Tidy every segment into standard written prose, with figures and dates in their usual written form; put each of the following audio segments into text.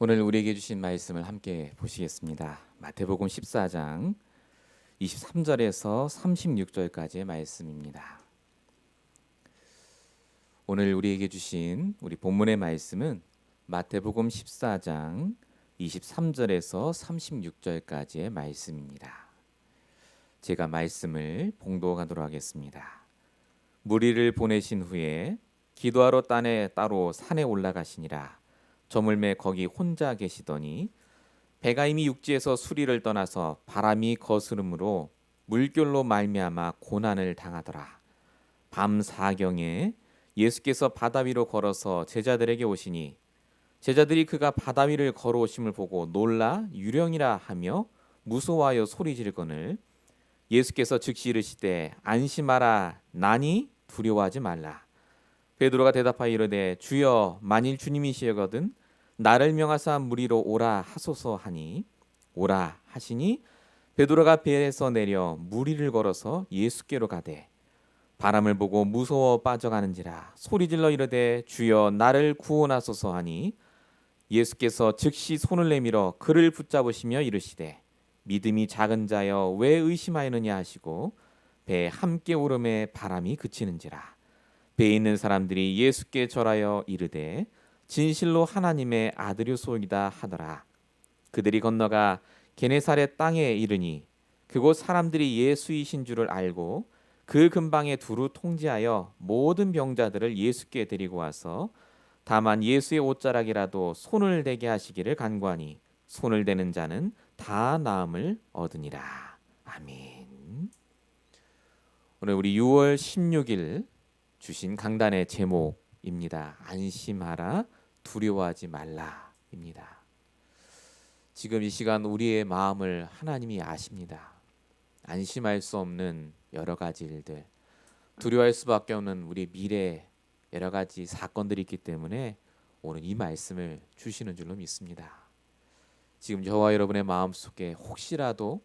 오늘 우리에게 주신 말씀을 함께 보시겠습니다. 마태복음 14장 23절에서 36절까지의 말씀입니다. 오늘 우리에게 주신 우리 본문의 말씀은 마태복음 14장 23절에서 36절까지의 말씀입니다. 제가 말씀을 봉독하도록 하겠습니다. 무리를 보내신 후에 기도하러 따로 산에 올라가시니라. 저물매 거기 혼자 계시더니 배가 이미 육지에서 수리를 떠나서 바람이 거스름으로 물결로 말미암아 고난을 당하더라. 밤 사경에 예수께서 바다 위로 걸어서 제자들에게 오시니 제자들이 그가 바다 위를 걸어오심을 보고 놀라 유령이라 하며 무서워하여 소리 지르거늘 예수께서 즉시 이르시되 안심하라 나니 두려워하지 말라. 베드로가 대답하여 이르되 주여 만일 주님이시거든 나를 명하사 무리로 오라 하소서 하니 오라 하시니 베드로가 배에서 내려 무리를 걸어서 예수께로 가되 바람을 보고 무서워 빠져가는지라 소리질러 이르되 주여 나를 구원하소서 하니 예수께서 즉시 손을 내밀어 그를 붙잡으시며 이르시되 믿음이 작은 자여 왜 의심하였느냐 하시고 배에 함께 오름에 바람이 그치는지라 배에 있는 사람들이 예수께 절하여 이르되 진실로 하나님의 아들이소이다 하더라. 그들이 건너가 게네사렛 땅에 이르니 그곳 사람들이 예수이신 줄을 알고 그 근방에 두루 통제하여 모든 병자들을 예수께 데리고 와서 다만 예수의 옷자락이라도 손을 대게 하시기를 간구하니 손을 대는 자는 다 나음을 얻으니라. 아멘. 오늘 우리 6월 16일 주신 강단의 제목입니다. 안심하라 두려워하지 말라입니다. 지금 이 시간 우리의 마음을 하나님이 아십니다. 안심할 수 없는 여러 가지 일들, 두려워할 수밖에 없는 우리 미래 여러 가지 사건들이 있기 때문에 오늘 이 말씀을 주시는 줄로 믿습니다. 지금 저와 여러분의 마음속에 혹시라도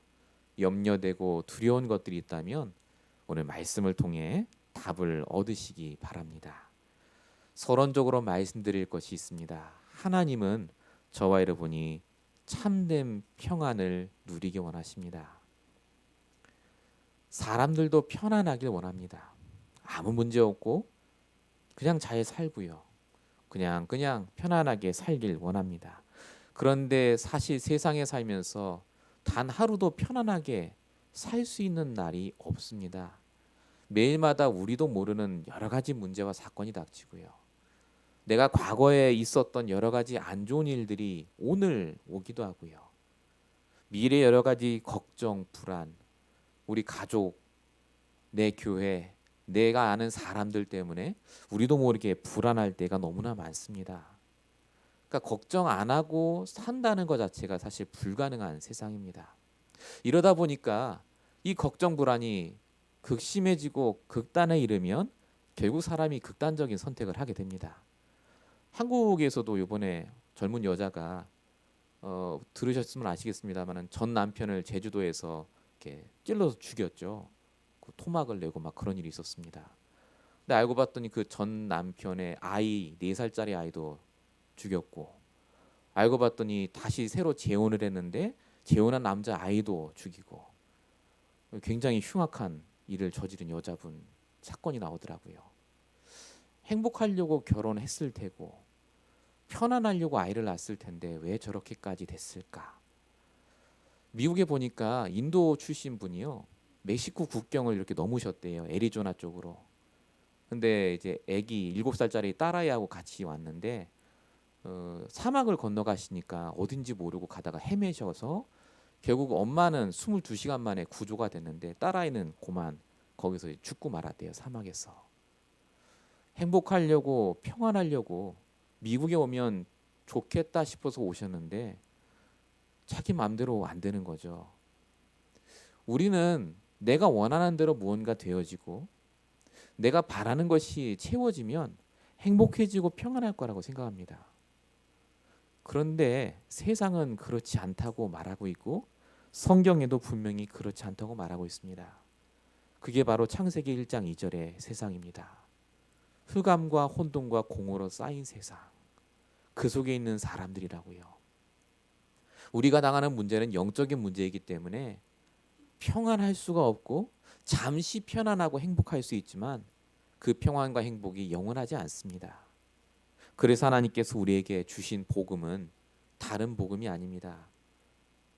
염려되고 두려운 것들이 있다면 오늘 말씀을 통해 답을 얻으시기 바랍니다. 서론적으로 말씀드릴 것이 있습니다. 하나님은 저와 여러분이 참된 평안을 누리기 원하십니다. 사람들도 편안하길 원합니다. 아무 문제 없고 그냥 잘 살고요. 그냥 편안하게 살길 원합니다. 그런데 사실 세상에 살면서 단 하루도 편안하게 살 수 있는 날이 없습니다. 매일마다 우리도 모르는 여러 가지 문제와 사건이 닥치고요. 내가 과거에 있었던 여러 가지 안 좋은 일들이 오늘 오기도 하고요. 미래 여러 가지 걱정, 불안, 우리 가족, 내 교회, 내가 아는 사람들 때문에 우리도 모르게 불안할 때가 너무나 많습니다. 그러니까 걱정 안 하고 산다는 것 자체가 사실 불가능한 세상입니다. 이러다 보니까 이 걱정 불안이 극심해지고 극단에 이르면 결국 사람이 극단적인 선택을 하게 됩니다. 한국에서도 이번에 젊은 여자가 들으셨으면 아시겠습니다만 전 남편을 제주도에서 이렇게 찔러서 죽였죠. 그 토막을 내고 막 그런 일이 있었습니다. 근데 알고 봤더니 그 전 남편의 아이 4살짜리 아이도 죽였고 알고 봤더니 다시 새로 재혼을 했는데 재혼한 남자 아이도 죽이고 굉장히 흉악한 일을 저지른 여자분 사건이 나오더라고요. 행복하려고 결혼했을 테고 편안하려고 아이를 낳았을 텐데 왜 저렇게까지 됐을까? 미국에 보니까 인도 출신 분이요. 멕시코 국경을 이렇게 넘으셨대요. 애리조나 쪽으로. 근데 이제 아기 7살짜리 딸아이하고 같이 왔는데 사막을 건너가시니까 어딘지 모르고 가다가 헤매셔서 결국 엄마는 22시간 만에 구조가 됐는데 딸아이는 고만 거기서 죽고 말았대요. 사막에서. 행복하려고 평안하려고 미국에 오면 좋겠다 싶어서 오셨는데 자기 마음대로 안 되는 거죠. 우리는 내가 원하는 대로 무언가 되어지고 내가 바라는 것이 채워지면 행복해지고 평안할 거라고 생각합니다. 그런데 세상은 그렇지 않다고 말하고 있고 성경에도 분명히 그렇지 않다고 말하고 있습니다. 그게 바로 창세기 1장 2절의 세상입니다. 흑암과 혼돈과 공허로 쌓인 세상. 그 속에 있는 사람들이라고요. 우리가 당하는 문제는 영적인 문제이기 때문에 평안할 수가 없고 잠시 편안하고 행복할 수 있지만 그 평안과 행복이 영원하지 않습니다. 그래서 하나님께서 우리에게 주신 복음은 다른 복음이 아닙니다.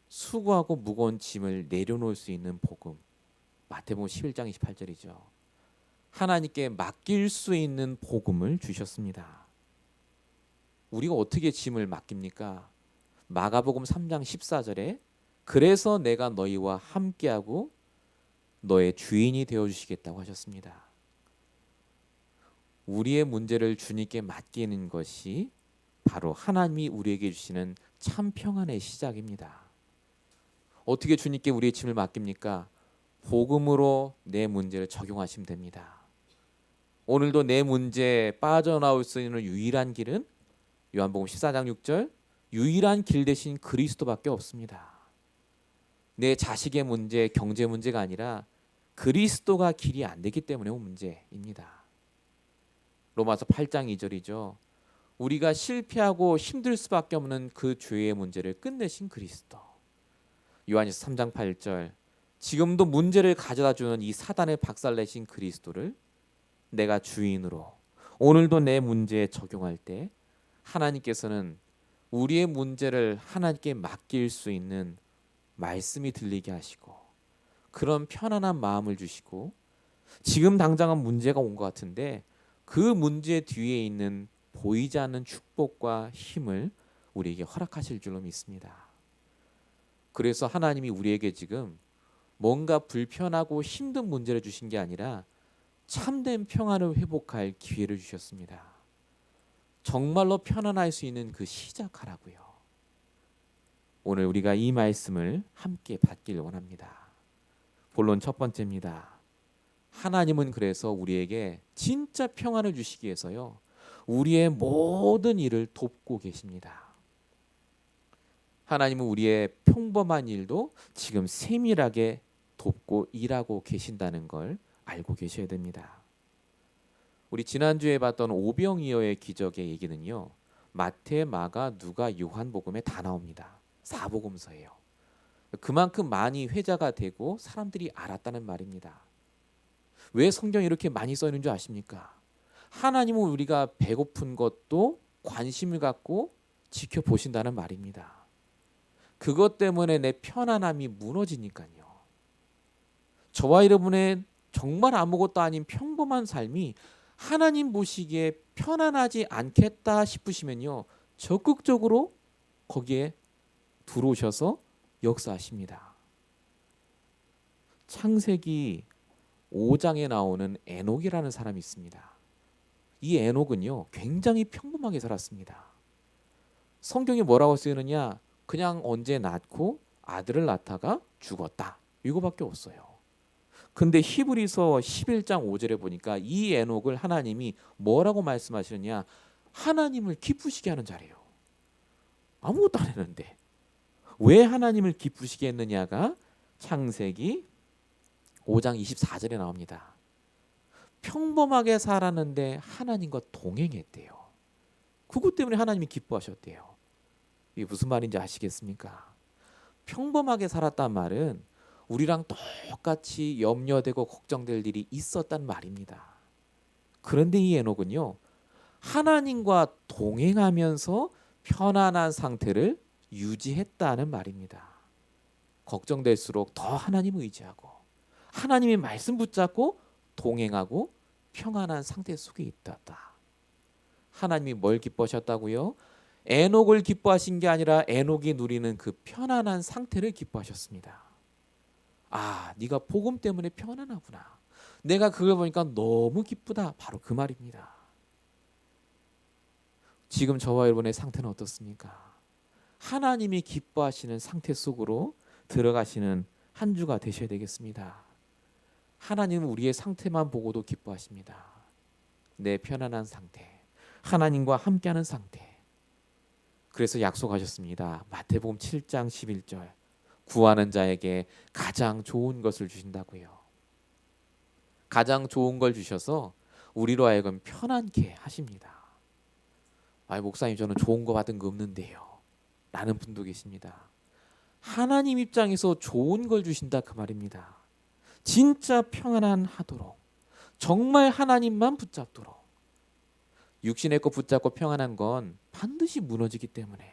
수고하고 무거운 짐을 내려놓을 수 있는 복음. 마태복음 11장 28절이죠. 하나님께 맡길 수 있는 복음을 주셨습니다. 우리가 어떻게 짐을 맡깁니까? 마가복음 3장 14절에 그래서 내가 너희와 함께하고 너의 주인이 되어주시겠다고 하셨습니다. 우리의 문제를 주님께 맡기는 것이 바로 하나님이 우리에게 주시는 참 평안의 시작입니다. 어떻게 주님께 우리의 짐을 맡깁니까? 복음으로 내 문제를 적용하시면 됩니다. 오늘도 내 문제에 빠져나올 수 있는 유일한 길은 요한복음 14장 6절 유일한 길 대신 그리스도밖에 없습니다. 내 자식의 문제, 경제 문제가 아니라 그리스도가 길이 안 되기 때문에 온 문제입니다. 로마서 8장 2절이죠. 우리가 실패하고 힘들 수밖에 없는 그 죄의 문제를 끝내신 그리스도. 요한일서 3장 8절 지금도 문제를 가져다 주는 이 사단을 박살내신 그리스도를 내가 주인으로 오늘도 내 문제에 적용할 때 하나님께서는 우리의 문제를 하나님께 맡길 수 있는 말씀이 들리게 하시고 그런 편안한 마음을 주시고 지금 당장은 문제가 온 것 같은데 그 문제 뒤에 있는 보이지 않는 축복과 힘을 우리에게 허락하실 줄로 믿습니다. 그래서 하나님이 우리에게 지금 뭔가 불편하고 힘든 문제를 주신 게 아니라 참된 평안을 회복할 기회를 주셨습니다. 정말로 편안할 수 있는 그 시작하라고요. 오늘 우리가 이 말씀을 함께 받길 원합니다. 본론 첫 번째입니다. 하나님은 그래서 우리에게 진짜 평안을 주시기 위해서요. 우리의 모든 일을 돕고 계십니다. 하나님은 우리의 평범한 일도 지금 세밀하게 돕고 일하고 계신다는 걸 알고 계셔야 됩니다. 우리 지난주에 봤던 오병이어의 기적의 얘기는요. 마태, 마가, 누가, 요한복음에 다 나옵니다. 사복음서예요. 그만큼 많이 회자가 되고 사람들이 알았다는 말입니다. 왜 성경에 이렇게 많이 써 있는 줄 아십니까? 하나님은 우리가 배고픈 것도 관심을 갖고 지켜보신다는 말입니다. 그것 때문에 내 편안함이 무너지니까요. 저와 여러분의 정말 아무것도 아닌 평범한 삶이 하나님 보시기에 편안하지 않겠다 싶으시면요. 적극적으로 거기에 들어오셔서 역사하십니다. 창세기 5장에 나오는 에녹이라는 사람이 있습니다. 이 에녹은요. 굉장히 평범하게 살았습니다. 성경이 뭐라고 쓰느냐? 그냥 언제 낳고 아들을 낳다가 죽었다. 이거밖에 없어요. 근데 히브리서 11장 5절에 보니까 이 에녹을 하나님이 뭐라고 말씀하시느냐? 하나님을 기쁘시게 하는 자래요. 아무것도 안 했는데. 왜 하나님을 기쁘시게 했느냐가 창세기 5장 24절에 나옵니다. 평범하게 살았는데 하나님과 동행했대요. 그것 때문에 하나님이 기뻐하셨대요. 이게 무슨 말인지 아시겠습니까? 평범하게 살았단 말은 우리랑 똑같이 염려되고 걱정될 일이 있었단 말입니다. 그런데 이 에녹은요. 하나님과 동행하면서 편안한 상태를 유지했다는 말입니다. 걱정될수록 더 하나님 의지하고 하나님의 말씀 붙잡고 동행하고 평안한 상태 속에 있었다. 하나님이 뭘 기뻐하셨다고요? 에녹을 기뻐하신 게 아니라 에녹이 누리는 그 편안한 상태를 기뻐하셨습니다. 아, 네가 복음 때문에 편안하구나. 내가 그걸 보니까 너무 기쁘다. 바로 그 말입니다. 지금 저와 여러분의 상태는 어떻습니까? 하나님이 기뻐하시는 상태 속으로 들어가시는 한 주가 되셔야 되겠습니다. 하나님은 우리의 상태만 보고도 기뻐하십니다. 내 편안한 상태, 하나님과 함께하는 상태. 그래서 약속하셨습니다. 마태복음 7장 11절 구하는 자에게 가장 좋은 것을 주신다고요. 가장 좋은 걸 주셔서 우리로 하여금 편안케 하십니다. 목사님 저는 좋은 거 받은 거 없는데요. 라는 분도 계십니다. 하나님 입장에서 좋은 걸 주신다 그 말입니다. 진짜 평안하도록, 정말 하나님만 붙잡도록. 육신의 것 붙잡고 평안한 건 반드시 무너지기 때문에,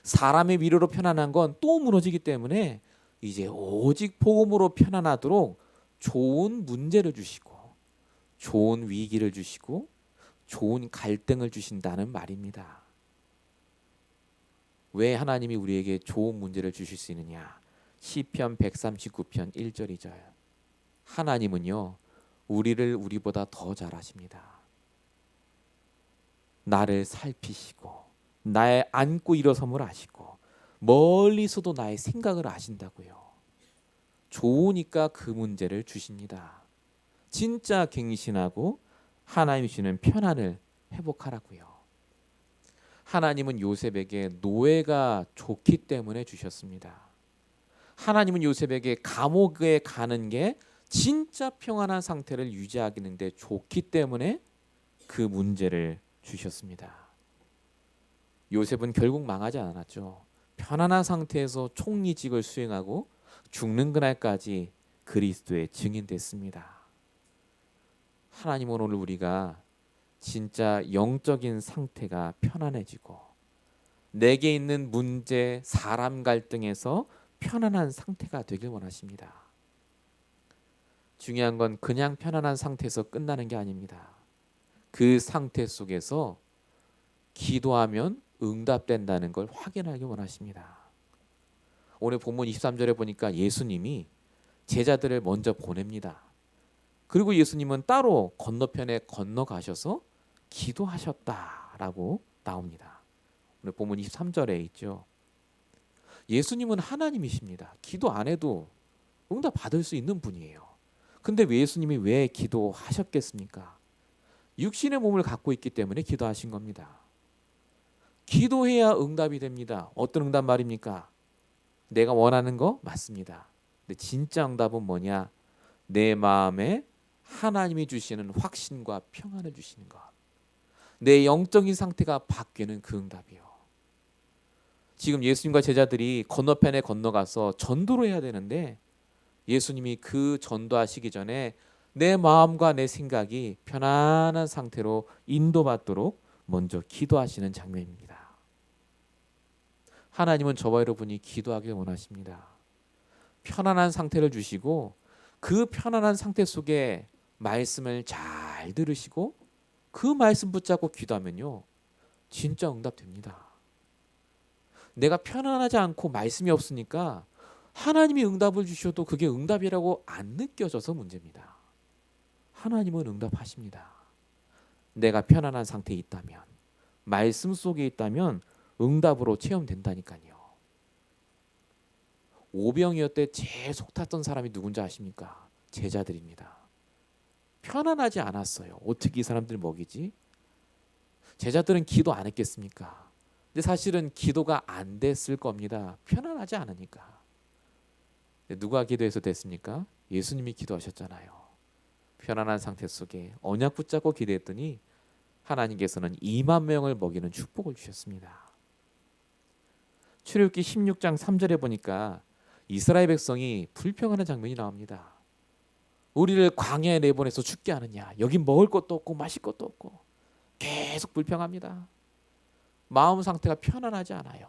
사람의 위로로 편안한 건 또 무너지기 때문에 이제 오직 복음으로 편안하도록 좋은 문제를 주시고 좋은 위기를 주시고 좋은 갈등을 주신다는 말입니다. 왜 하나님이 우리에게 좋은 문제를 주실 수 있느냐? 시편 139편 1절 2절. 하나님은요, 우리를 우리보다 더 잘 아십니다. 나를 살피시고 나의 앉고 일어섬을 아시고 멀리서도 나의 생각을 아신다고요. 좋으니까 그 문제를 주십니다. 진짜 갱신하고 하나님이 주시는 편안을 회복하라고요. 하나님은 요셉에게 노예가 좋기 때문에 주셨습니다. 하나님은 요셉에게 감옥에 가는 게 진짜 평안한 상태를 유지하기는데 좋기 때문에 그 문제를 주셨습니다. 요셉은 결국 망하지 않았죠. 편안한 상태에서 총리직을 수행하고 죽는 그날까지 그리스도의 증인됐습니다. 하나님은 오늘 우리가 진짜 영적인 상태가 편안해지고 내게 있는 문제, 사람 갈등에서 편안한 상태가 되길 원하십니다. 중요한 건 그냥 편안한 상태에서 끝나는 게 아닙니다. 그 상태 속에서 기도하면 응답된다는 걸 확인하기 원하십니다. 오늘 본문 23절에 보니까 예수님이 제자들을 먼저 보냅니다. 그리고 예수님은 따로 건너편에 건너가셔서 기도하셨다라고 나옵니다. 오늘 본문 23절에 있죠. 예수님은 하나님이십니다. 기도 안 해도 응답 받을 수 있는 분이에요. 근데 예수님이 왜 기도하셨겠습니까? 육신의 몸을 갖고 있기 때문에 기도하신 겁니다. 기도해야 응답이 됩니다. 어떤 응답 말입니까? 내가 원하는 거 맞습니다. 근데 진짜 응답은 뭐냐? 내 마음에 하나님이 주시는 확신과 평안을 주시는 것. 내 영적인 상태가 바뀌는 그 응답이요. 지금 예수님과 제자들이 건너편에 건너가서 전도를 해야 되는데 예수님이 그 전도하시기 전에 내 마음과 내 생각이 편안한 상태로 인도받도록 먼저 기도하시는 장면입니다. 하나님은 저와 여러분이 기도하길 원하십니다. 편안한 상태를 주시고 그 편안한 상태 속에 말씀을 잘 들으시고 그 말씀 붙잡고 기도하면요, 진짜 응답됩니다. 내가 편안하지 않고 말씀이 없으니까 하나님이 응답을 주셔도 그게 응답이라고 안 느껴져서 문제입니다. 하나님은 응답하십니다. 내가 편안한 상태에 있다면, 말씀 속에 있다면 응답으로 체험된다니까요. 오병이어때 제일 속 탔던 사람이 누군지 아십니까? 제자들입니다. 편안하지 않았어요. 어떻게 이 사람들 먹이지? 제자들은 기도 안 했겠습니까? 근데 사실은 기도가 안 됐을 겁니다. 편안하지 않으니까. 누가 기도해서 됐습니까? 예수님이 기도하셨잖아요. 편안한 상태 속에 언약 붙잡고 기도했더니 하나님께서는 2만 명을 먹이는 축복을 주셨습니다. 출애굽기 16장 3절에 보니까 이스라엘 백성이 불평하는 장면이 나옵니다. 우리를 광야에 내보내서 죽게 하느냐? 여긴 먹을 것도 없고 마실 것도 없고 계속 불평합니다. 마음 상태가 편안하지 않아요.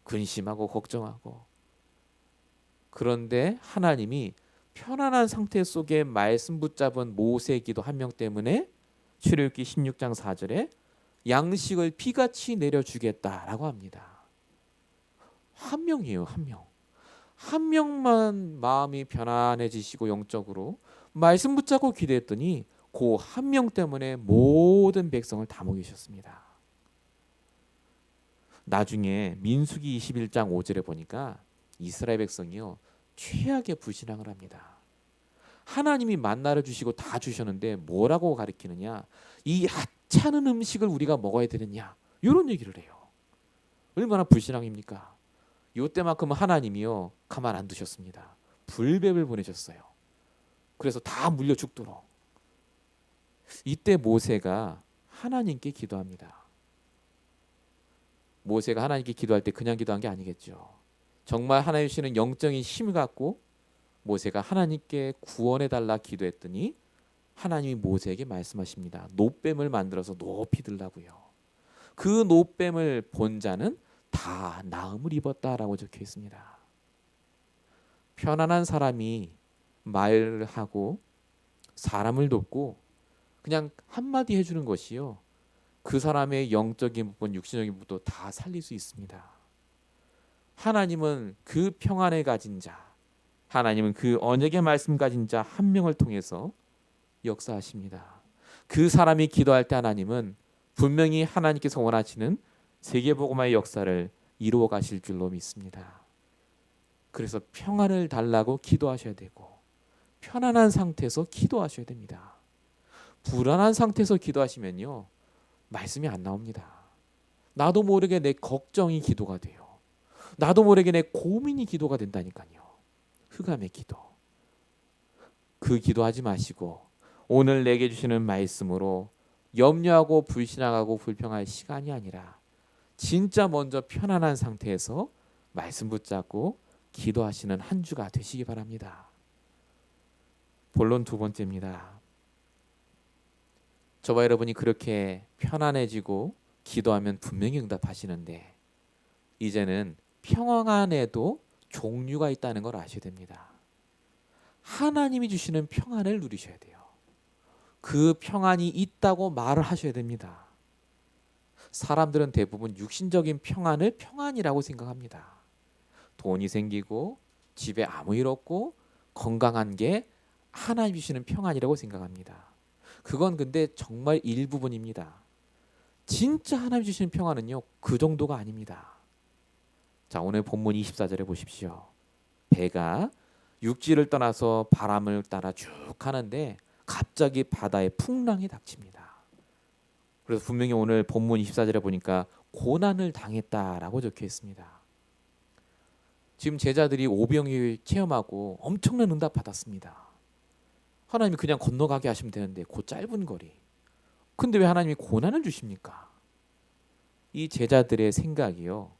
근심하고 걱정하고. 그런데 하나님이 편안한 상태 속에 말씀 붙잡은 모세 기도 한 명 때문에 출애굽기 16장 4절에 양식을 비같이 내려주겠다라고 합니다. 한 명이에요, 한 명. 한 명만 마음이 편안해지시고 영적으로 말씀 붙잡고 기도했더니 그 한 명 때문에 모든 백성을 다 먹이셨습니다. 나중에 민수기 21장 5절에 보니까 이스라엘 백성이요, 최악의 불신앙을 합니다. 하나님이 만나를 주시고 다 주셨는데 뭐라고 가르치느냐? 이 하찮은 음식을 우리가 먹어야 되느냐? 이런 얘기를 해요. 얼마나 불신앙입니까? 이때만큼은 하나님이요, 가만 안 두셨습니다. 불뱀을 보내셨어요. 그래서 다 물려 죽도록. 이때 모세가 하나님께 기도합니다. 모세가 하나님께 기도할 때 그냥 기도한 게 아니겠죠. 정말 하나님 주시는 영적인 힘을 갖고 모세가 하나님께 구원해 달라 기도했더니 하나님이 모세에게 말씀하십니다. 노뱀을 만들어서 높이 들라고요. 그 노뱀을 본 자는 다 나음을 입었다라고 적혀 있습니다. 편안한 사람이 말을 하고 사람을 돕고 그냥 한마디 해주는 것이요, 그 사람의 영적인 부분, 육신적인 부분도 다 살릴 수 있습니다. 하나님은 그 평안을 가진 자, 하나님은 그 언약의 말씀 가진 자 한 명을 통해서 역사하십니다. 그 사람이 기도할 때 하나님은 분명히 하나님께서 원하시는 세계복음화의 역사를 이루어 가실 줄로 믿습니다. 그래서 평안을 달라고 기도하셔야 되고 편안한 상태에서 기도하셔야 됩니다. 불안한 상태에서 기도하시면요, 말씀이 안 나옵니다. 나도 모르게 내 걱정이 기도가 돼요. 나도 모르게 내 고민이 기도가 된다니까요. 흑암의 기도. 그 기도하지 마시고 오늘 내게 주시는 말씀으로 염려하고 불신앙하고 불평할 시간이 아니라 진짜 먼저 편안한 상태에서 말씀 붙잡고 기도하시는 한 주가 되시기 바랍니다. 본론 두 번째입니다. 저와 여러분이 그렇게 편안해지고 기도하면 분명히 응답하시는데 이제는 평안 안에도 종류가 있다는 걸 아셔야 됩니다. 하나님이 주시는 평안을 누리셔야 돼요. 그 평안이 있다고 말을 하셔야 됩니다. 사람들은 대부분 육신적인 평안을 평안이라고 생각합니다. 돈이 생기고 집에 아무 일 없고 건강한 게 하나님 주시는 평안이라고 생각합니다. 그건 근데 정말 일부분입니다. 진짜 하나님 주시는 평안은요, 그 정도가 아닙니다. 자, 오늘 본문 24절에 보십시오. 배가 육지를 떠나서 바람을 따라 쭉 가는데 갑자기 바다에 풍랑이 닥칩니다. 그래서 분명히 오늘 본문 24절에 보니까 고난을 당했다라고 적혀 있습니다. 지금 제자들이 오병이를 체험하고 엄청난 응답 받았습니다. 하나님이 그냥 건너가게 하시면 되는데 그 짧은 거리. 근데 왜 하나님이 고난을 주십니까? 이 제자들의 생각이요,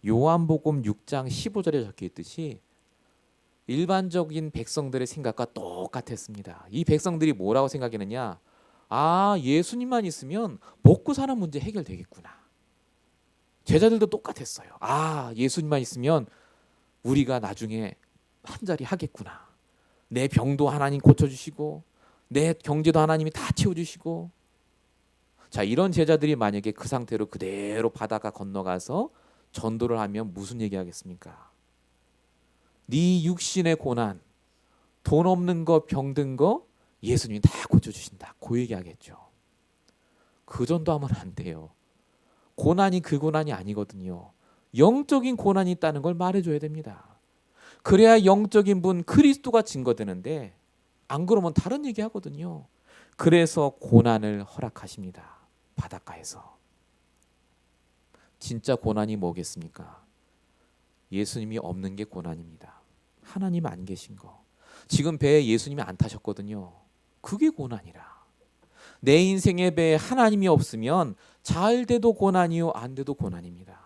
요한복음 6장 15절에 적혀 있듯이 일반적인 백성들의 생각과 똑같았습니다. 이 백성들이 뭐라고 생각했느냐? 아, 예수님만 있으면 먹고 사는 문제 해결되겠구나. 제자들도 똑같았어요. 아, 예수님만 있으면 우리가 나중에 한 자리 하겠구나. 내 병도 하나님 고쳐주시고 내 경제도 하나님이 다 채워주시고. 자, 이런 제자들이 만약에 그 상태로 그대로 바다가 건너가서 전도를 하면 무슨 얘기하겠습니까? 네 육신의 고난, 돈 없는 거, 병든 거 예수님이 다 고쳐주신다, 그 얘기하겠죠. 그 전도하면 안 돼요. 고난이 그 고난이 아니거든요. 영적인 고난이 있다는 걸 말해줘야 됩니다. 그래야 영적인 분 그리스도가 증거되는데 안 그러면 다른 얘기 하거든요. 그래서 고난을 허락하십니다. 바닷가에서. 진짜 고난이 뭐겠습니까? 예수님이 없는 게 고난입니다. 하나님 안 계신 거. 지금 배에 예수님이 안 타셨거든요. 그게 고난이라. 내 인생의 배에 하나님이 없으면 잘 돼도 고난이요, 안 돼도 고난입니다.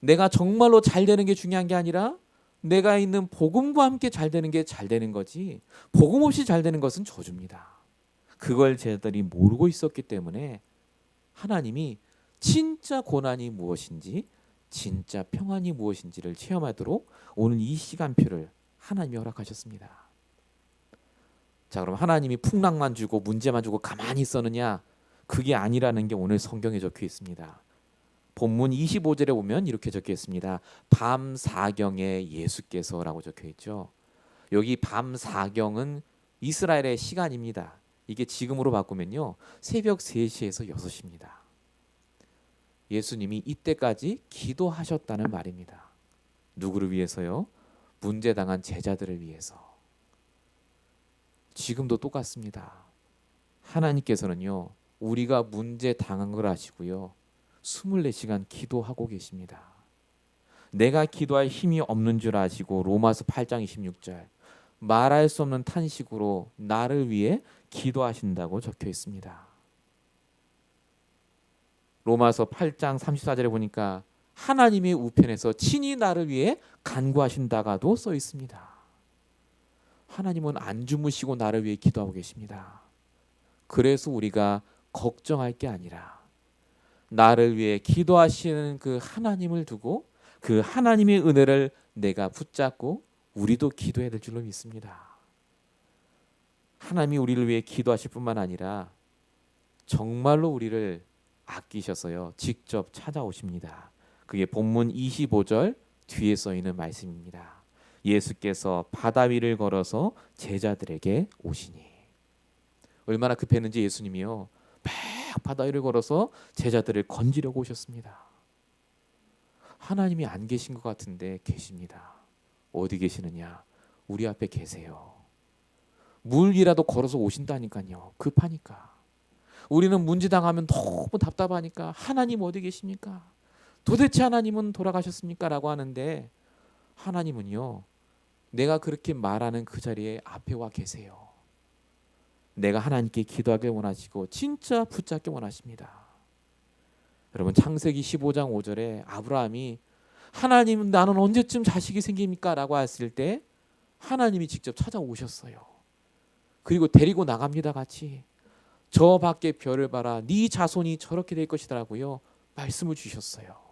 내가 정말로 잘 되는 게 중요한 게 아니라 내가 있는 복음과 함께 잘 되는 게 잘 되는 거지, 복음 없이 잘 되는 것은 저주입니다. 그걸 제자들이 모르고 있었기 때문에 하나님이 진짜 고난이 무엇인지, 진짜 평안이 무엇인지를 체험하도록 오늘 이 시간표를 하나님이 허락하셨습니다. 자, 그럼 하나님이 풍랑만 주고 문제만 주고 가만히 있었느냐? 그게 아니라는 게 오늘 성경에 적혀 있습니다. 본문 25절에 보면 이렇게 적혀 있습니다. 밤 사경에 예수께서라고 적혀 있죠. 여기 밤 사경은 이스라엘의 시간입니다. 이게 지금으로 바꾸면요, 새벽 3시에서 6시입니다. 예수님이 이때까지 기도하셨다는 말입니다. 누구를 위해서요? 문제 당한 제자들을 위해서. 지금도 똑같습니다. 하나님께서는요, 우리가 문제 당한 걸 아시고요, 24시간 기도하고 계십니다. 내가 기도할 힘이 없는 줄 아시고 로마서 8장 26절 말할 수 없는 탄식으로 나를 위해 기도하신다고 적혀 있습니다. 로마서 8장 34절에 보니까 하나님의 우편에서 친히 나를 위해 간구하신다가도 써 있습니다. 하나님은 안 주무시고 나를 위해 기도하고 계십니다. 그래서 우리가 걱정할 게 아니라 나를 위해 기도하시는 그 하나님을 두고 그 하나님의 은혜를 내가 붙잡고 우리도 기도해야 될 줄로 믿습니다. 하나님이 우리를 위해 기도하실 뿐만 아니라 정말로 우리를 아끼셔서요 직접 찾아오십니다. 그게 본문 25절 뒤에 써 있는 말씀입니다. 예수께서 바다 위를 걸어서 제자들에게 오시니. 얼마나 급했는지 예수님이요 막 바다 위를 걸어서 제자들을 건지려고 오셨습니다. 하나님이 안 계신 것 같은데 계십니다. 어디 계시느냐? 우리 앞에 계세요. 물이라도 걸어서 오신다니까요. 급하니까. 우리는 문제당하면 너무 답답하니까 하나님 어디 계십니까? 도대체 하나님은 돌아가셨습니까? 라고 하는데 하나님은요 내가 그렇게 말하는 그 자리에 앞에 와 계세요. 내가 하나님께 기도하길 원하시고 진짜 붙잡길 원하십니다. 여러분 창세기 15장 5절에 아브라함이 하나님 나는 언제쯤 자식이 생깁니까? 라고 했을 때 하나님이 직접 찾아오셨어요. 그리고 데리고 나갑니다. 같이. 저 밖에 별을 봐라. 네 자손이 저렇게 될 것이더라고요. 말씀을 주셨어요.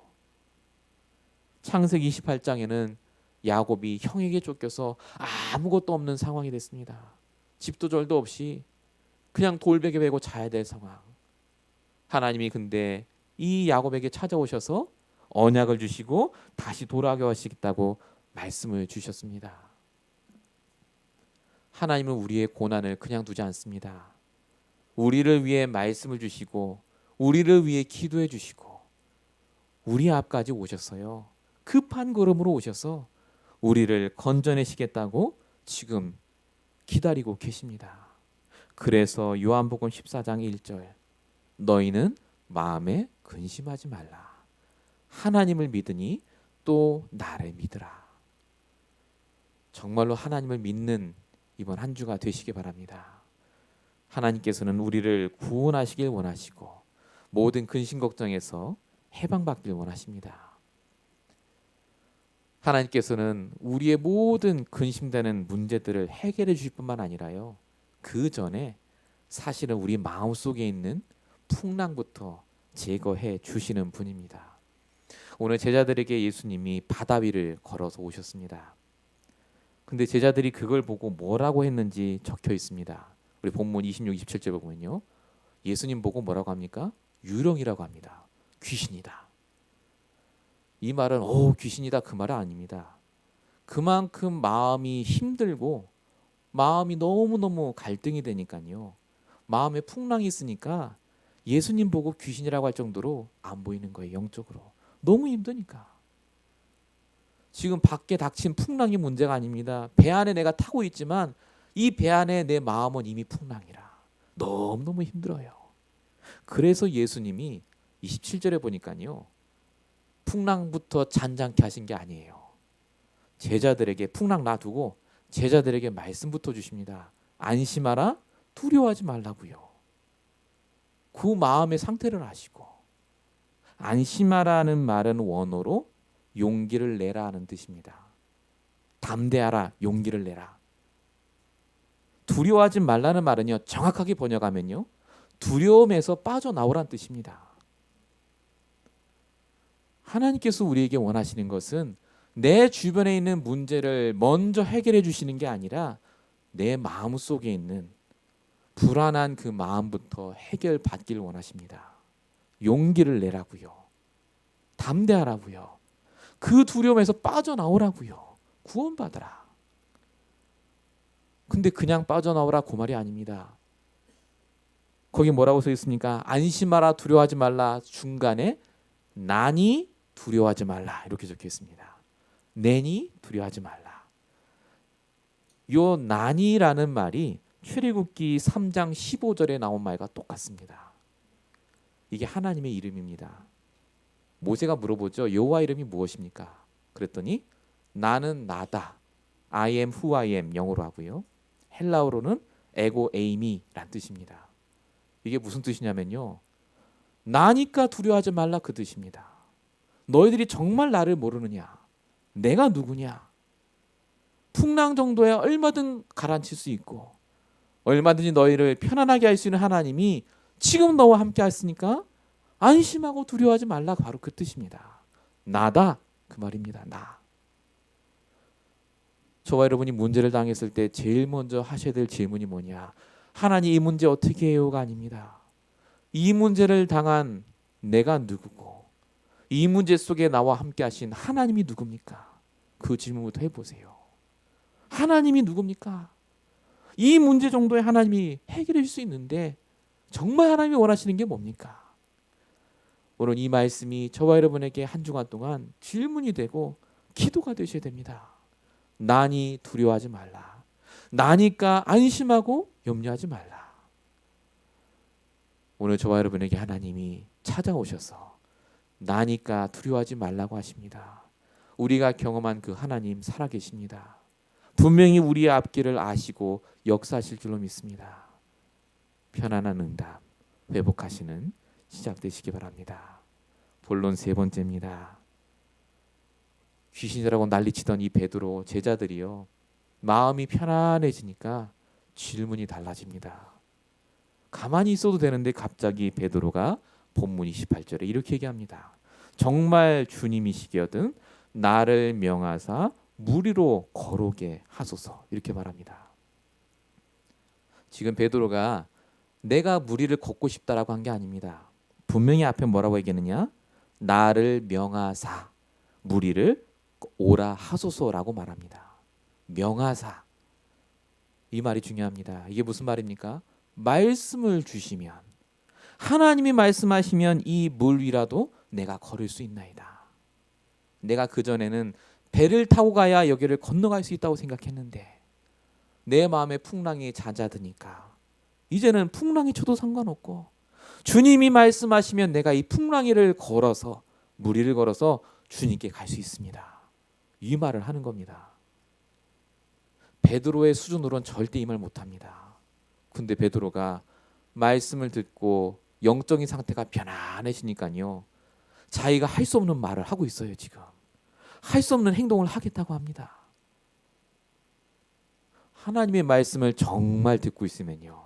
창세기 28장에는 야곱이 형에게 쫓겨서 아무것도 없는 상황이 됐습니다. 집도 절도 없이 그냥 돌베개 베고 자야 될 상황. 하나님이 근데 이 야곱에게 찾아오셔서 언약을 주시고 다시 돌아가게 하시겠다고 말씀을 주셨습니다. 하나님은 우리의 고난을 그냥 두지 않습니다. 우리를 위해 말씀을 주시고 우리를 위해 기도해 주시고 우리 앞까지 오셨어요. 급한 걸음으로 오셔서 우리를 건져내시겠다고 지금 기다리고 계십니다. 그래서 요한복음 14장 1절 너희는 마음에 근심하지 말라. 하나님을 믿으니 또 나를 믿으라. 정말로 하나님을 믿는 이번 한 주가 되시기 바랍니다. 하나님께서는 우리를 구원하시길 원하시고 모든 근심 걱정에서 해방받길 원하십니다. 하나님께서는 우리의 모든 근심되는 문제들을 해결해 주실 뿐만 아니라요. 그 전에 사실은 우리 마음속에 있는 풍랑부터 제거해 주시는 분입니다. 오늘 제자들에게 예수님이 바다 위를 걸어서 오셨습니다. 근데 제자들이 그걸 보고 뭐라고 했는지 적혀 있습니다. 우리 본문 26, 27절 보면요. 예수님 보고 뭐라고 합니까? 유령이라고 합니다. 귀신이다. 이 말은 귀신이다 그 말은 아닙니다. 그만큼 마음이 힘들고 마음이 너무너무 갈등이 되니까요. 마음에 풍랑이 있으니까 예수님 보고 귀신이라고 할 정도로 안 보이는 거예요. 영적으로. 너무 힘드니까. 지금 밖에 닥친 풍랑이 문제가 아닙니다. 배 안에 내가 타고 있지만 이 배 안에 내 마음은 이미 풍랑이라. 너무너무 힘들어요. 그래서 예수님이 27절에 보니까요. 풍랑부터 잔잔케 하신 게 아니에요. 제자들에게 풍랑 놔두고 제자들에게 말씀부터 주십니다. 안심하라, 두려워하지 말라고요. 그 마음의 상태를 아시고 안심하라는 말은 원어로 용기를 내라 하는 뜻입니다. 담대하라, 용기를 내라. 두려워하지 말라는 말은요. 정확하게 번역하면요. 두려움에서 빠져나오라는 뜻입니다. 하나님께서 우리에게 원하시는 것은 내 주변에 있는 문제를 먼저 해결해 주시는 게 아니라 내 마음속에 있는 불안한 그 마음부터 해결받기를 원하십니다. 용기를 내라고요. 담대하라고요. 그 두려움에서 빠져나오라고요. 구원받으라. 근데 그냥 빠져나오라 그 말이 아닙니다. 거기 뭐라고 써 있습니까? 안심하라, 두려워하지 말라. 중간에 나니 두려워하지 말라 이렇게 적혀 있습니다. 내니 두려워하지 말라. 요 나니라는 말이 출애굽기 3장 15절에 나온 말과 똑같습니다. 이게 하나님의 이름입니다. 모세가 물어보죠. 여호와 이름이 무엇입니까? 그랬더니 나는 나다. I am who I am 영어로 하고요. 헬라어로는 에고 에이미란 뜻입니다. 이게 무슨 뜻이냐면요. 나니까 두려워하지 말라 그 뜻입니다. 너희들이 정말 나를 모르느냐? 내가 누구냐? 풍랑 정도에 얼마든 가라앉힐 수 있고 얼마든지 너희를 편안하게 할 수 있는 하나님이 지금 너와 함께 했으니까 안심하고 두려워하지 말라. 바로 그 뜻입니다. 나다 그 말입니다. 나. 저와 여러분이 문제를 당했을 때 제일 먼저 하셔야 될 질문이 뭐냐? 하나님 이 문제 어떻게 해요가 아닙니다. 이 문제를 당한 내가 누구고 이 문제 속에 나와 함께 하신 하나님이 누굽니까? 그 질문부터 해보세요. 하나님이 누굽니까? 이 문제 정도의 하나님이 해결해 줄 수 있는데 정말 하나님이 원하시는 게 뭡니까? 오늘 이 말씀이 저와 여러분에게 한 주간 동안 질문이 되고 기도가 되셔야 됩니다. 나니 두려워하지 말라. 나니까 안심하고 염려하지 말라. 오늘 저와 여러분에게 하나님이 찾아오셔서 나니까 두려워하지 말라고 하십니다. 우리가 경험한 그 하나님 살아계십니다. 분명히 우리의 앞길을 아시고 역사하실 줄로 믿습니다. 편안한 응답 회복하시는 시작되시기 바랍니다. 본론 세 번째입니다. 귀신이라고 난리치던 이 베드로 제자들이요, 마음이 편안해지니까 질문이 달라집니다. 가만히 있어도 되는데 갑자기 베드로가 본문 28절에 이렇게 얘기합니다. 정말 주님이시거든 나를 명하사 무리로 거르게 하소서. 이렇게 말합니다. 지금 베드로가 내가 무리를 걷고 싶다라고 한 게 아닙니다. 분명히 앞에 뭐라고 얘기했느냐? 나를 명하사 무리를 오라 하소서라고 말합니다. 명하사. 이 말이 중요합니다. 이게 무슨 말입니까? 말씀을 주시면, 하나님이 말씀하시면 이 물 위라도 내가 걸을 수 있나이다. 내가 그전에는 배를 타고 가야 여기를 건너갈 수 있다고 생각했는데 내 마음에 풍랑이 잦아드니까 이제는 풍랑이 쳐도 상관없고 주님이 말씀하시면 내가 이 풍랑이를 걸어서, 무리를 걸어서 주님께 갈 수 있습니다. 이 말을 하는 겁니다. 베드로의 수준으로는 절대 이 말 못합니다. 근데 베드로가 말씀을 듣고 영적인 상태가 편안해지니까요, 자기가 할 수 없는 말을 하고 있어요. 지금 할 수 없는 행동을 하겠다고 합니다. 하나님의 말씀을 정말 듣고 있으면요,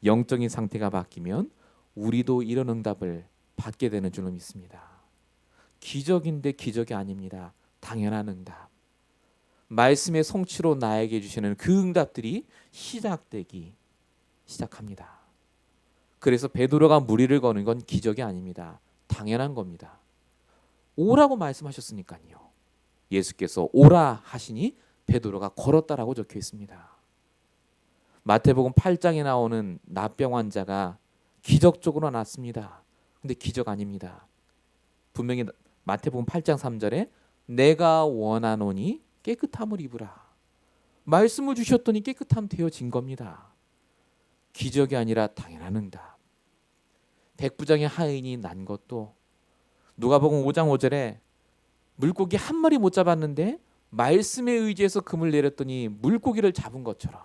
영적인 상태가 바뀌면 우리도 이런 응답을 받게 되는 줄로 믿습니다. 기적인데 기적이 아닙니다. 당연한 응답. 말씀의 성취로 나에게 주시는 그 응답들이 시작되기 시작합니다. 그래서 베드로가 무리를 거는 건 기적이 아닙니다. 당연한 겁니다. 오라고 말씀하셨으니까요. 예수께서 오라 하시니 베드로가 걸었다라고 적혀 있습니다. 마태복음 8장에 나오는 납병 환자가 기적적으로 낫습니다. 근데 기적 아닙니다. 분명히 마태복음 8장 3절에 내가 원하노니 깨끗함을 입으라. 말씀을 주셨더니 깨끗함 되어진 겁니다. 기적이 아니라 당연한 응답. 백부장의 하인이 난 것도 누가복음 5장 5절에 물고기 한 마리 못 잡았는데 말씀에 의지해서 금을 내렸더니 물고기를 잡은 것처럼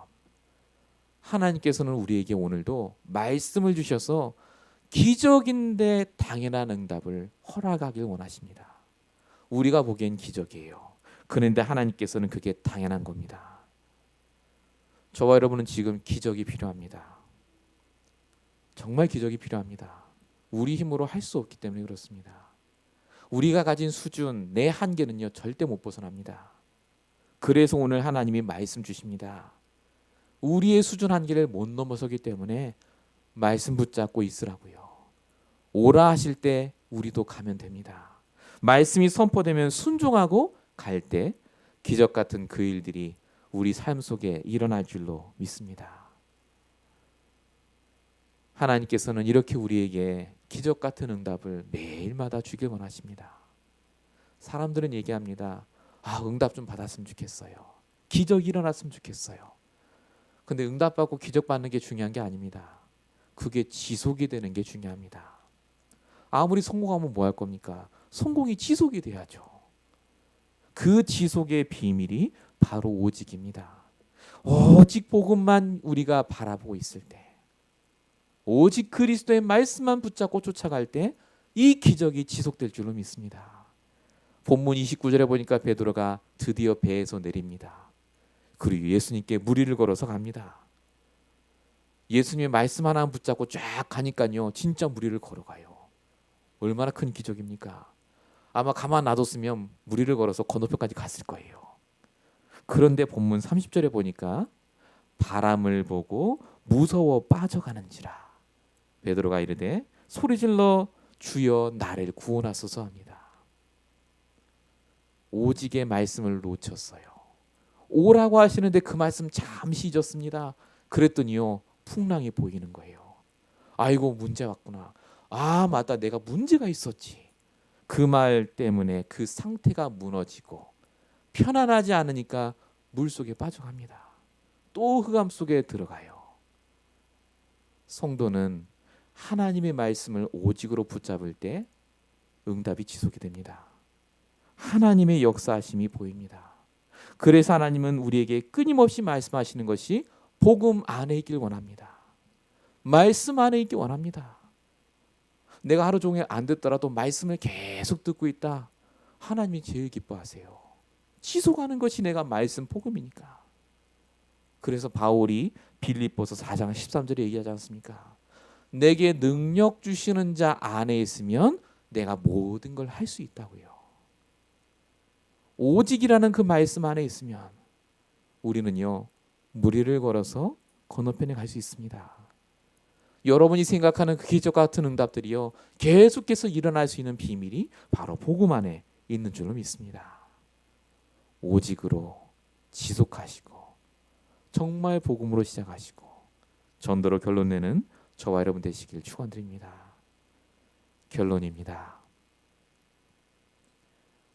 하나님께서는 우리에게 오늘도 말씀을 주셔서 기적인데 당연한 응답을 허락하길 원하십니다. 우리가 보기엔 기적이에요. 그런데 하나님께서는 그게 당연한 겁니다. 저와 여러분은 지금 기적이 필요합니다. 정말 기적이 필요합니다. 우리 힘으로 할 수 없기 때문에 그렇습니다. 우리가 가진 수준, 내 한계는요 절대 못 벗어납니다. 그래서 오늘 하나님이 말씀 주십니다. 우리의 수준 한계를 못 넘어서기 때문에 말씀 붙잡고 있으라고요. 오라 하실 때 우리도 가면 됩니다. 말씀이 선포되면 순종하고 갈 때 기적 같은 그 일들이 우리 삶 속에 일어날 줄로 믿습니다. 하나님께서는 이렇게 우리에게 기적 같은 응답을 매일마다 주길 원하십니다. 사람들은 얘기합니다. 응답 좀 받았으면 좋겠어요. 기적이 일어났으면 좋겠어요. 근데 응답받고 기적받는 게 중요한 게 아닙니다. 그게 지속이 되는 게 중요합니다. 아무리 성공하면 뭐 할 겁니까? 성공이 지속이 돼야죠. 그 지속의 비밀이 바로 오직입니다. 오직 복음만 우리가 바라보고 있을 때, 오직 그리스도의 말씀만 붙잡고 쫓아갈 때 이 기적이 지속될 줄로 믿습니다. 본문 29절에 보니까 베드로가 드디어 배에서 내립니다. 그리고 예수님께 무리를 걸어서 갑니다. 예수님의 말씀 하나 붙잡고 쫙 가니까요, 진짜 무리를 걸어가요. 얼마나 큰 기적입니까? 아마 가만 놔뒀으면 무리를 걸어서 건너편까지 갔을 거예요. 그런데 본문 30절에 보니까 바람을 보고 무서워 빠져가는지라 베드로가 이르되 소리질러 주여 나를 구원하소서 합니다. 오직의 말씀을 놓쳤어요. 오라고 하시는데 그 말씀 잠시 잊었습니다. 그랬더니요, 풍랑이 보이는 거예요. 아이고, 문제 왔구나. 아, 맞다, 내가 문제가 있었지. 그 말 때문에 그 상태가 무너지고 편안하지 않으니까 물속에 빠져갑니다. 또 흑암 속에 들어가요. 성도는 하나님의 말씀을 오직으로 붙잡을 때 응답이 지속이 됩니다. 하나님의 역사하심이 보입니다. 그래서 하나님은 우리에게 끊임없이 말씀하시는 것이 복음 안에 있길 원합니다. 말씀 안에 있길 원합니다. 내가 하루 종일 안 듣더라도 말씀을 계속 듣고 있다. 하나님이 제일 기뻐하세요. 지속하는 것이 내가 말씀 복음이니까. 그래서 바울이 빌립보서 4장 13절에 얘기하지 않습니까? 내게 능력 주시는 자 안에 있으면 내가 모든 걸 할 수 있다고요. 오직이라는 그 말씀 안에 있으면 우리는요, 무리를 걸어서 건너편에 갈 수 있습니다. 여러분이 생각하는 그 기적 같은 응답들이요, 계속해서 일어날 수 있는 비밀이 바로 복음 안에 있는 줄로 믿습니다. 오직으로 지속하시고 정말 복음으로 시작하시고 전도로 결론 내는 저와 여러분 되시길 축원드립니다. 결론입니다.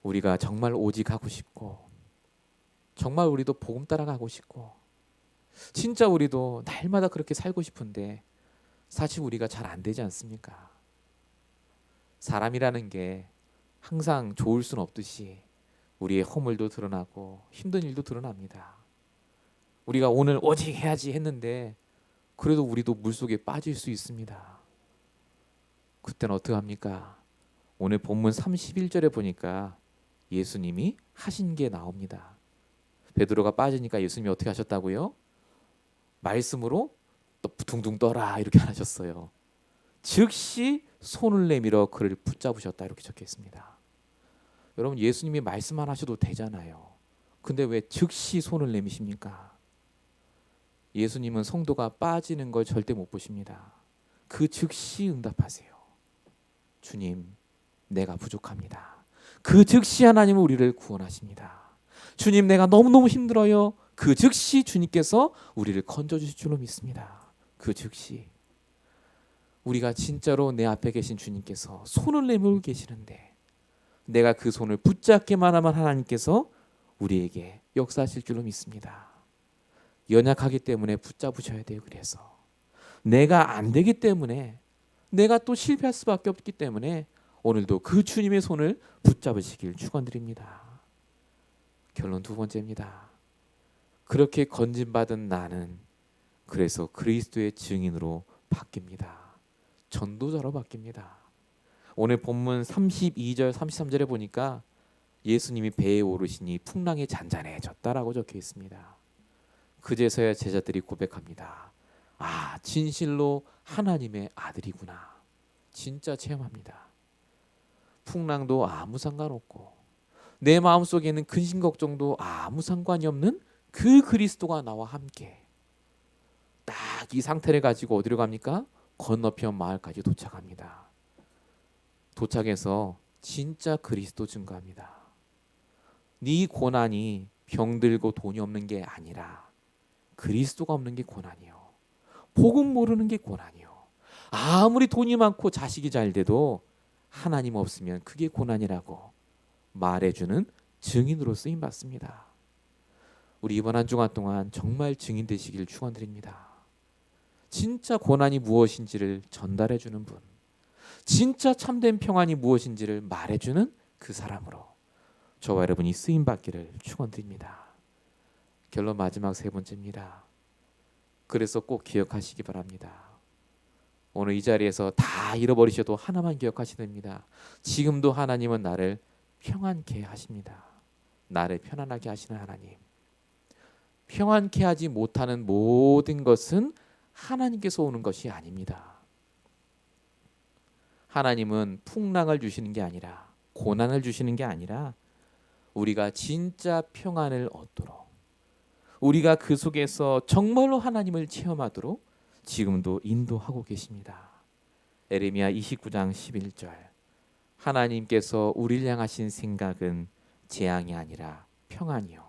우리가 정말 오직하고 싶고 정말 우리도 복음 따라가고 싶고 진짜 우리도 날마다 그렇게 살고 싶은데 사실 우리가 잘 안 되지 않습니까? 사람이라는 게 항상 좋을 수는 없듯이 우리의 허물도 드러나고 힘든 일도 드러납니다. 우리가 오늘 오직 해야지 했는데 그래도 우리도 물속에 빠질 수 있습니다. 그때는 어떻게 합니까? 오늘 본문 31절에 보니까 예수님이 하신 게 나옵니다. 베드로가 빠지니까 예수님이 어떻게 하셨다고요? 말씀으로 또 둥둥 떠라 이렇게 하셨어요. 즉시 손을 내밀어 그를 붙잡으셨다 이렇게 적혀 있습니다. 여러분, 예수님이 말씀 안 하셔도 되잖아요. 근데 왜 즉시 손을 내미십니까? 예수님은 성도가 빠지는 걸 절대 못 보십니다. 그 즉시 응답하세요. 주님, 내가 부족합니다. 그 즉시 하나님은 우리를 구원하십니다. 주님, 내가 너무너무 힘들어요. 그 즉시 주님께서 우리를 건져주실 줄로 믿습니다. 그 즉시 우리가 진짜로 내 앞에 계신 주님께서 손을 내밀고 계시는데 내가 그 손을 붙잡기만 하면 하나님께서 우리에게 역사하실 줄로 믿습니다. 연약하기 때문에 붙잡으셔야 돼요. 그래서 내가 안 되기 때문에 내가 또 실패할 수밖에 없기 때문에 오늘도 그 주님의 손을 붙잡으시길 축원드립니다. 결론 두 번째입니다. 그렇게 건진받은 나는 그래서 그리스도의 증인으로 바뀝니다. 전도자로 바뀝니다. 오늘 본문 32절 33절에 보니까 예수님이 배에 오르시니 풍랑이 잔잔해졌다라고 적혀 있습니다. 그제서야 제자들이 고백합니다. 아, 진실로 하나님의 아들이구나. 진짜 체험합니다. 풍랑도 아무 상관없고 내 마음속에 있는 근심 걱정도 아무 상관이 없는 그 그리스도가 나와 함께 딱 이 상태를 가지고 어디로 갑니까? 건너편 마을까지 도착합니다. 도착해서 진짜 그리스도 증거합니다. 네 고난이 병들고 돈이 없는 게 아니라 그리스도가 없는 게 고난이요. 복음 모르는 게 고난이요. 아무리 돈이 많고 자식이 잘 돼도 하나님 없으면 그게 고난이라고 말해주는 증인으로 쓰임 받습니다. 우리 이번 한 주간 동안 정말 증인 되시길 축원드립니다. 진짜 고난이 무엇인지를 전달해주는 분, 진짜 참된 평안이 무엇인지를 말해주는 그 사람으로 저와 여러분이 쓰임 받기를 축원드립니다. 결론 마지막 세 번째입니다. 그래서 꼭 기억하시기 바랍니다. 오늘 이 자리에서 다 잃어버리셔도 하나만 기억하시면 됩니다. 지금도 하나님은 나를 평안케 하십니다. 나를 편안하게 하시는 하나님. 평안케 하지 못하는 모든 것은 하나님께서 오는 것이 아닙니다. 하나님은 풍랑을 주시는 게 아니라, 고난을 주시는 게 아니라 우리가 진짜 평안을 얻도록, 우리가 그 속에서 정말로 하나님을 체험하도록 지금도 인도하고 계십니다. 에레미야 29장 11절. 하나님께서 우리를 향하신 생각은 재앙이 아니라 평안이요.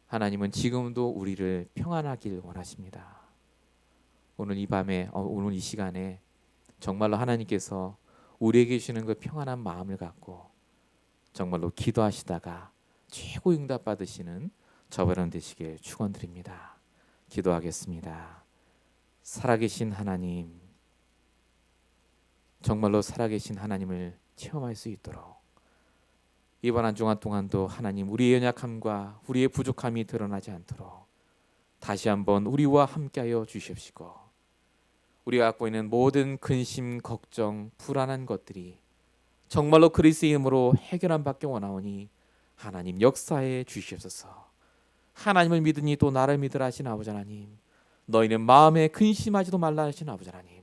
하나님은 지금도 우리를 평안하길 원하십니다. 오늘 이 밤에, 오늘 이 시간에 정말로 하나님께서 우리에게 주시는 그 평안한 마음을 갖고 정말로 기도하시다가 최고 응답 받으시는 저와 여러분 되시길 축원드립니다. 기도하겠습니다. 살아계신 하나님, 정말로 살아계신 하나님을 체험할 수 있도록 이번 한 주간 동안도 하나님, 우리의 연약함과 우리의 부족함이 드러나지 않도록 다시 한번 우리와 함께하여 주시옵시고, 우리가 갖고 있는 모든 근심, 걱정, 불안한 것들이 정말로 그리스도의 이름으로 해결함 받기 원하오니 하나님 역사해 주시옵소서. 하나님을 믿으니 또 나를 믿으라 하신 아버지 하나님, 너희는 마음에 근심하지도 말라 하신 아버지 하나님,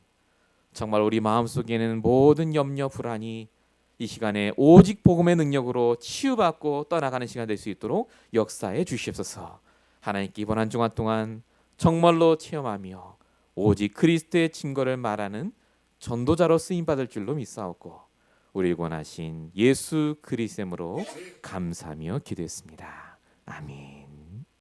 정말 우리 마음속에는 모든 염려, 불안이 이 시간에 오직 복음의 능력으로 치유받고 떠나가는 시간 될 수 있도록 역사해 주시옵소서. 하나님께 이번 한 주간 동안 정말로 체험하며 오직 그리스도의 증거를 말하는 전도자로 쓰임받을 줄로 믿사옵고 우리를 권하신 예수 그리스도로 감사하며 기도했습니다. 아멘.